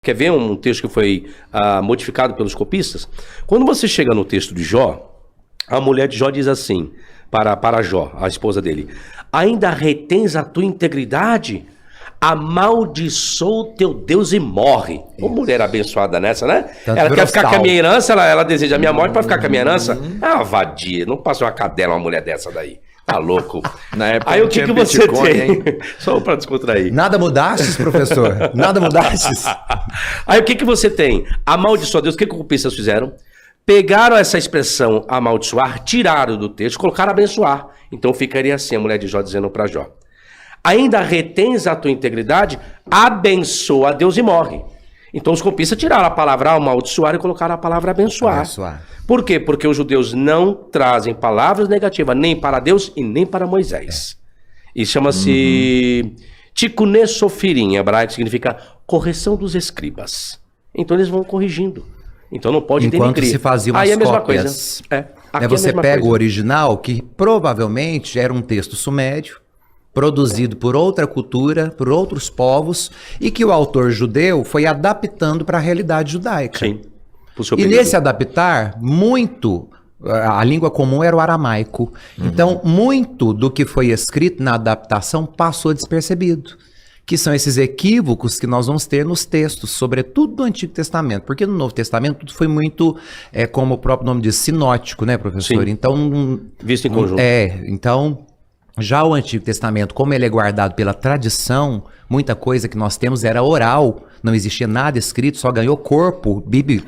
Quer ver um texto que foi modificado pelos copistas? Quando você chega no texto de Jó, a mulher de Jó diz assim, para Jó, a esposa dele: ainda retens a tua integridade? Amaldiçoa o teu Deus e morre. Ô, mulher abençoada nessa, né? Ela quer ficar com a minha herança, ela deseja a minha morte para ficar com a minha herança. É uma vadia, não passa uma cadela uma mulher dessa daí. Tá louco. Na época aí o que você tem? Só para descontrair. Nada mudastes, professor? Nada mudastes? Aí o que você tem? Amaldiçoa Deus. O que os copistas fizeram? Pegaram essa expressão amaldiçoar, tiraram do texto, colocaram abençoar. Então ficaria assim a mulher de Jó dizendo para Jó: ainda retens a tua integridade, abençoa a Deus e morre. Então os copistas tiraram a palavra amaldiçoar e colocaram a palavra abençoar. Por quê? Porque os judeus não trazem palavras negativas nem para Deus e nem para Moisés. Isso chama-se Tikkun Sofirim, em hebraico, significa correção dos escribas. Então eles vão corrigindo. Então não pode ter enquanto se faziam as cópias. Você pega o original, que provavelmente era um texto sumério, produzido por outra cultura, por outros povos, e que o autor judeu foi adaptando para a realidade judaica. Sim. E nesse adaptar, muito, a língua comum era o aramaico. Então, muito do que foi escrito na adaptação passou despercebido. Que são esses equívocos que nós vamos ter nos textos, sobretudo do Antigo Testamento. Porque no Novo Testamento tudo foi muito, como o próprio nome diz, sinótico, né, professor? Sim. Então, visto em conjunto. Então, já o Antigo Testamento, como ele é guardado pela tradição, muita coisa que nós temos era oral, não existia nada escrito, só ganhou corpo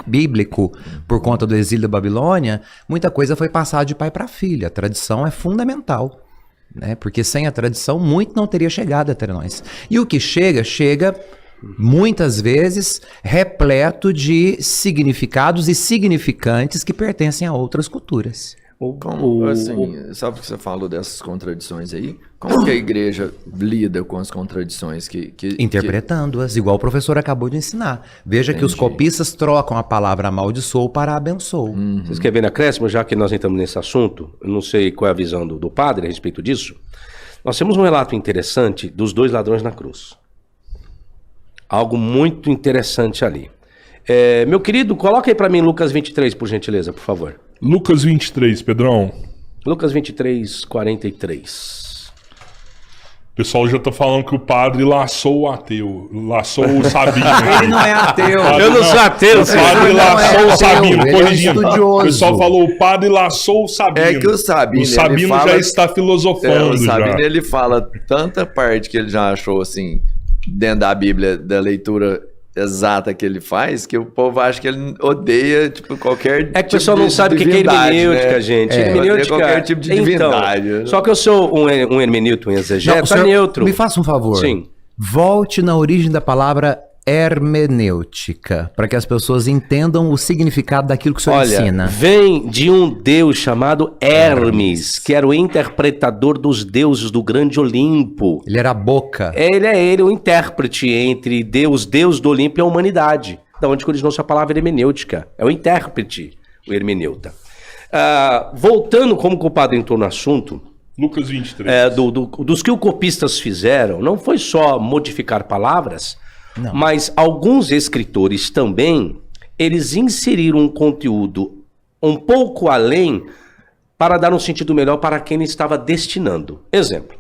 bíblico por conta do exílio da Babilônia, muita coisa foi passada de pai para filho. A tradição é fundamental, né? Porque sem a tradição, muito não teria chegado até nós. E o que chega muitas vezes repleto de significados e significantes que pertencem a outras culturas. Assim, sabe que você falou dessas contradições aí? Como que a igreja lida com as contradições? Interpretando-as, igual o professor acabou de ensinar. Veja que os copistas trocam a palavra amaldiçoou para abençoou. Vocês querem ver na acréscimo, já que nós entramos nesse assunto? Eu não sei qual é a visão do padre a respeito disso. Nós temos um relato interessante dos 2 ladrões na cruz. Algo muito interessante ali. Meu querido, coloca aí para mim Lucas 23, por gentileza, por favor. Lucas 23, Pedrão. Lucas 23, 43. O pessoal já tá falando que o padre laçou o ateu. Laçou o Sabino. Ele não é ateu. Eu não sou ateu. O padre laçou o Sabino, corrigindo. O pessoal falou, o padre laçou o Sabino. É que o Sabino já está filosofando. O Sabino, já. ele fala tanta parte que ele já achou, assim, dentro da Bíblia, da leitura exata que ele faz, que o povo acha que ele odeia, tipo, qualquer É que o pessoal não sabe o que é hermenêutica, né, gente? Hermenêutica, qualquer tipo de divindade. Então, só que eu sou um hermeneuta, um exegeta neutro. Me faça um favor. Sim. Volte na origem da palavra hermenêutica, para que as pessoas entendam o significado daquilo que o senhor ensina. Vem de um deus chamado Hermes, que era o interpretador dos deuses do grande Olimpo. Ele era a boca. Ele o intérprete entre Deus do Olimpo e a humanidade. Da onde originou-se a palavra hermenêutica. É o intérprete, o hermeneuta. Voltando, como o padre entrou no assunto, Lucas 23. Dos que os copistas fizeram, não foi só modificar palavras, não. Mas alguns escritores também, eles inseriram um conteúdo um pouco além para dar um sentido melhor para quem ele estava destinando. Exemplo,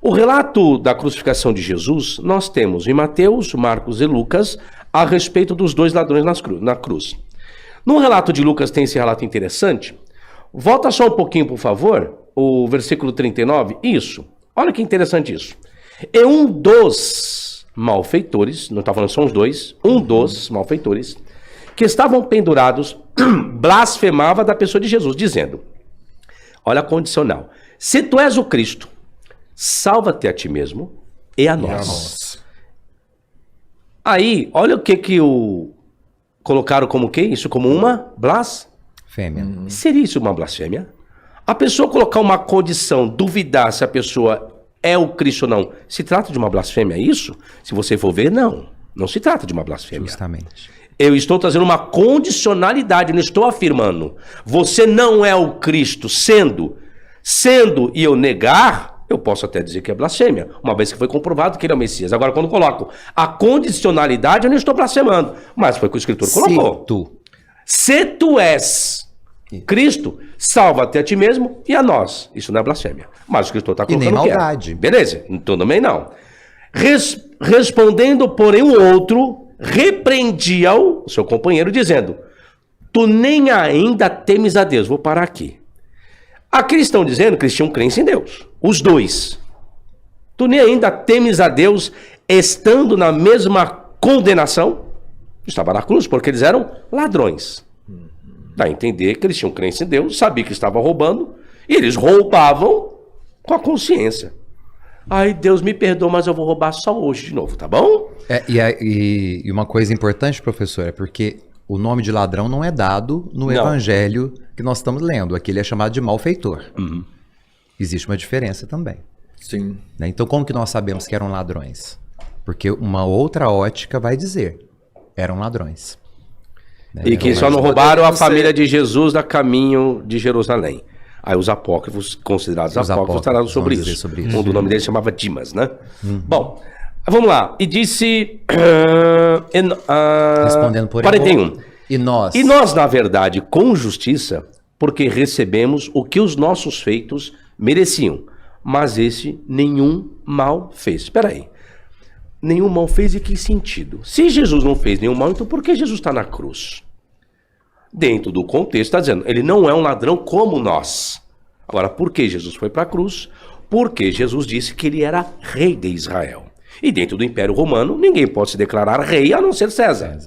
o relato da crucificação de Jesus, nós temos em Mateus, Marcos e Lucas, a respeito dos 2 ladrões na cruz. No relato de Lucas tem esse relato interessante. Volta só um pouquinho, por favor, o versículo 39. Isso, olha que interessante isso. E um dos malfeitores, não está falando só os 2, um dos malfeitores, que estavam pendurados, blasfemava da pessoa de Jesus, dizendo, olha a condicional, se tu és o Cristo, salva-te a ti mesmo e a nós. Aí, olha o que colocaram como o quê? Isso como uma blasfêmia. Seria isso uma blasfêmia? A pessoa colocar uma condição, duvidar se a pessoa é o Cristo ou não, se trata de uma blasfêmia, é isso? Se você for ver, não se trata de uma blasfêmia. Justamente. Eu estou trazendo uma condicionalidade, não estou afirmando. Você não é o Cristo, sendo e eu negar, eu posso até dizer que é blasfêmia, uma vez que foi comprovado que ele é o Messias. Agora, quando coloco a condicionalidade, eu não estou blasfemando, mas foi o que o escritor colocou. Se tu és Cristo, salva-te a ti mesmo e a nós. Isso não é blasfêmia. Mas o escritor está colocando nem maldade. Beleza, então também não. Respondendo, porém, o outro repreendia-o, seu companheiro, dizendo: tu nem ainda temes a Deus. Vou parar aqui. Aqui eles estão dizendo que eles tinham crença em Deus. Os dois. Tu nem ainda temes a Deus, estando na mesma condenação? Estava na cruz, porque eles eram ladrões. Dá a entender que eles tinham crença em Deus, sabiam que estavam roubando, e eles roubavam com a consciência. Ai, Deus me perdoa, mas eu vou roubar só hoje de novo, tá bom? E uma coisa importante, professor, é porque o nome de ladrão não é dado no evangelho que nós estamos lendo. Aqui ele é chamado de malfeitor. Existe uma diferença também. Sim. Né? Então, como que nós sabemos que eram ladrões? Porque uma outra ótica vai dizer, eram ladrões. Né? E que só não roubaram a família de Jesus da caminho de Jerusalém. Aí os apócrifos, considerados apócrifos, falaram sobre isso. Um do nome dele chamava Dimas, né? Bom, vamos lá. E disse... Respondendo por 41. E nós? E nós, na verdade, com justiça, porque recebemos o que os nossos feitos mereciam. Mas esse nenhum mal fez. Espera aí. Nenhum mal fez em que sentido? Se Jesus não fez nenhum mal, então por que Jesus está na cruz? Dentro do contexto, está dizendo, ele não é um ladrão como nós. Agora, por que Jesus foi para a cruz? Porque Jesus disse que ele era rei de Israel. E dentro do Império Romano, ninguém pode se declarar rei a não ser César.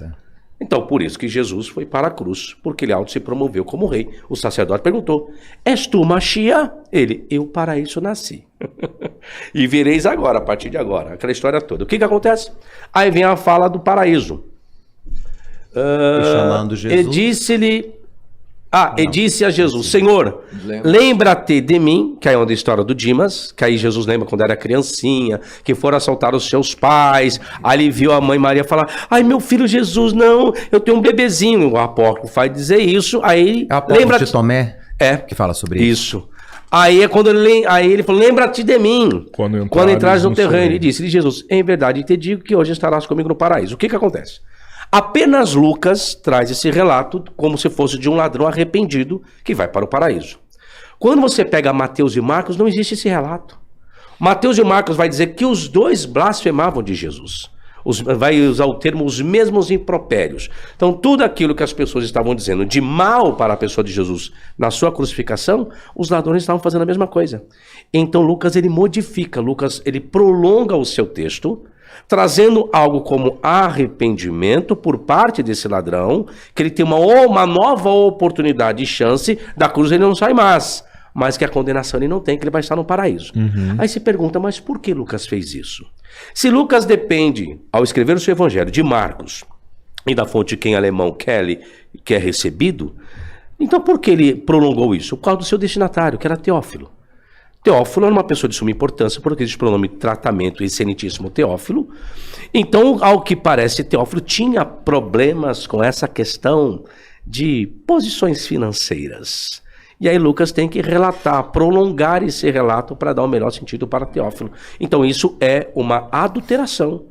Então, por isso que Jesus foi para a cruz, porque ele auto se promoveu como rei. O sacerdote perguntou, és tu Mashiach? Ele, eu para isso nasci. E vereis agora, a partir de agora, aquela história toda. O que acontece? Aí vem a fala do paraíso. Chamando Jesus. Ele disse-lhe... ele disse a Jesus, Senhor, lembra-te de mim, que aí é uma história do Dimas, que aí Jesus lembra quando era criancinha, que foram assaltar os seus pais, aí ele viu a mãe Maria falar, ai meu filho Jesus, não, eu tenho um bebezinho, o apóstolo faz dizer isso, aí lembra de Tomé, que fala sobre isso. Aí é quando ele falou, lembra-te de mim, quando entrares no terreno, e disse-lhe Jesus, em verdade te digo que hoje estarás comigo no paraíso. O que acontece? Apenas Lucas traz esse relato como se fosse de um ladrão arrependido que vai para o paraíso. Quando você pega Mateus e Marcos, não existe esse relato. Mateus e Marcos vai dizer que os dois blasfemavam de Jesus. Vai usar o termo os mesmos impropérios. Então tudo aquilo que as pessoas estavam dizendo de mal para a pessoa de Jesus na sua crucificação, os ladrões estavam fazendo a mesma coisa. Então Lucas ele modifica, Lucas ele prolonga o seu texto, trazendo algo como arrependimento por parte desse ladrão, que ele tem uma nova oportunidade e chance, da cruz ele não sai mais, mas que a condenação ele não tem, que ele vai estar no paraíso. Aí se pergunta, mas por que Lucas fez isso? Se Lucas depende, ao escrever o seu evangelho, de Marcos, e da fonte que em alemão Kelly, que é recebido, então por que ele prolongou isso? Por causa do seu destinatário, que era Teófilo. Teófilo era uma pessoa de suma importância, porque existe o pronome tratamento excelentíssimo Teófilo. Então, ao que parece, Teófilo tinha problemas com essa questão de posições financeiras. E aí Lucas tem que relatar, prolongar esse relato para dar o melhor sentido para Teófilo. Então isso é uma adulteração.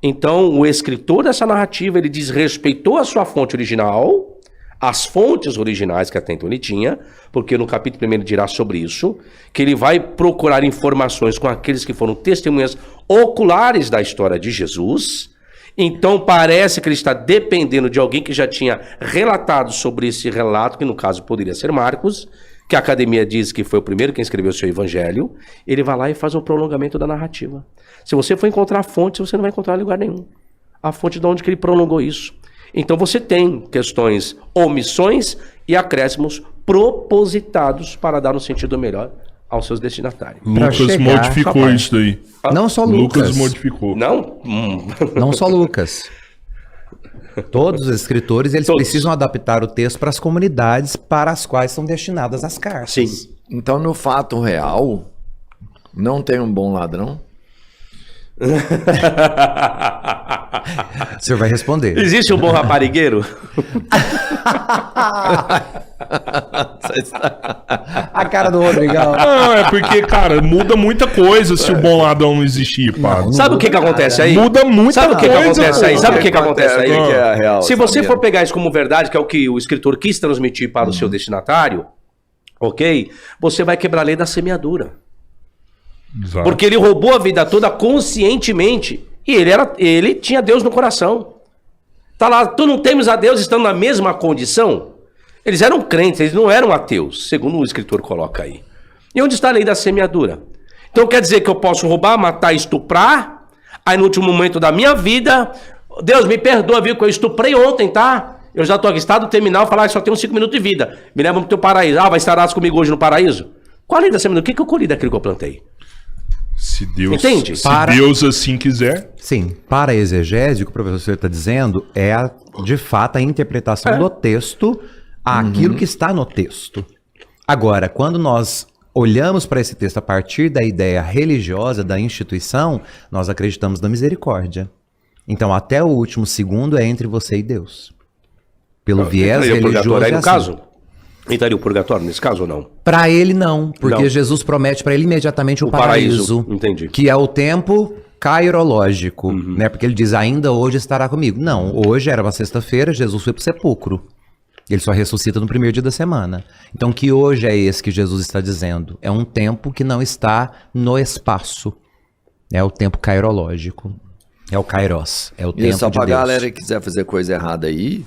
Então o escritor dessa narrativa, ele desrespeitou a sua fonte original, as fontes originais que até então ele tinha, porque no capítulo 1 ele dirá sobre isso, que ele vai procurar informações com aqueles que foram testemunhas oculares da história de Jesus. Então parece que ele está dependendo de alguém que já tinha relatado sobre esse relato, que no caso poderia ser Marcos, que a academia diz que foi o primeiro que escreveu o seu evangelho. Ele vai lá e faz um prolongamento da narrativa. Se você for encontrar a fonte, você não vai encontrar em lugar nenhum. A fonte de onde que ele prolongou isso. Então você tem questões, omissões e acréscimos propositados para dar um sentido melhor aos seus destinatários. Lucas modificou isso daí. Não só Lucas. Lucas modificou. Não? Não só Lucas. Todos os escritores, eles precisam adaptar o texto para as comunidades para as quais são destinadas as cartas. Sim. Então, no fato real, não tem um bom ladrão? O senhor vai responder. Existe um bom raparigueiro? A cara do Rodrigão. Não, é porque, cara, muda muita coisa se o bom ladrão não existir, padre. Sabe o que acontece aí? Muda muita Sabe o que coisa. acontece aí? pô. Sabe o que acontece aí? O que é a real, Se você sabia? for pegar isso como verdade, que é o que o escritor quis transmitir para o seu destinatário, ok? Você vai quebrar a lei da semeadura. Exato. Porque ele roubou a vida toda conscientemente. E ele tinha Deus no coração. Tá lá, tu não temes a Deus estando na mesma condição? Eles eram crentes, eles não eram ateus, segundo o escritor coloca aí. E onde está a lei da semeadura? Então quer dizer que eu posso roubar, matar, estuprar, aí no último momento da minha vida, Deus me perdoa, viu, que eu estuprei ontem, tá? Eu já estou aqui, estado terminal, falar que só tenho 5 minutos de vida. Me leva pro teu paraíso. Ah, vai estarás comigo hoje no paraíso? Qual a lei da semeadura? O que eu colhi daquilo que eu plantei? Se Deus, Entende? se Para- Deus assim quiser. Sim, para a exegese, o que o professor está dizendo é, de fato, a interpretação do texto àquilo que está no texto. Agora, quando nós olhamos para esse texto a partir da ideia religiosa da instituição, nós acreditamos na misericórdia. Então, até o último segundo é entre você e Deus. Pelo viés Entraria o religioso. purgatório aí é no assim. caso? Entraria o purgatório nesse caso ou não? Para ele não, porque Não. Jesus promete para ele imediatamente o O paraíso, paraíso, entendi. que é o tempo cairológico, né? Porque ele diz, ainda hoje estará comigo. Não, hoje era uma sexta-feira, Jesus foi pro sepulcro. Ele só ressuscita no primeiro dia da semana. Então, que hoje é esse que Jesus está dizendo? É um tempo que não está no espaço. É o tempo cairológico. É o kairos. É o E tempo só de pra Deus. galera que quiser fazer coisa errada aí,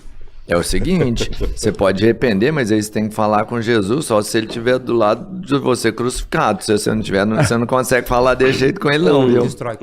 é o seguinte, você pode arrepender, mas aí você tem que falar com Jesus só se ele estiver do lado de você crucificado. Se você não tiver, você não consegue falar desse jeito com ele não, viu? Destrói.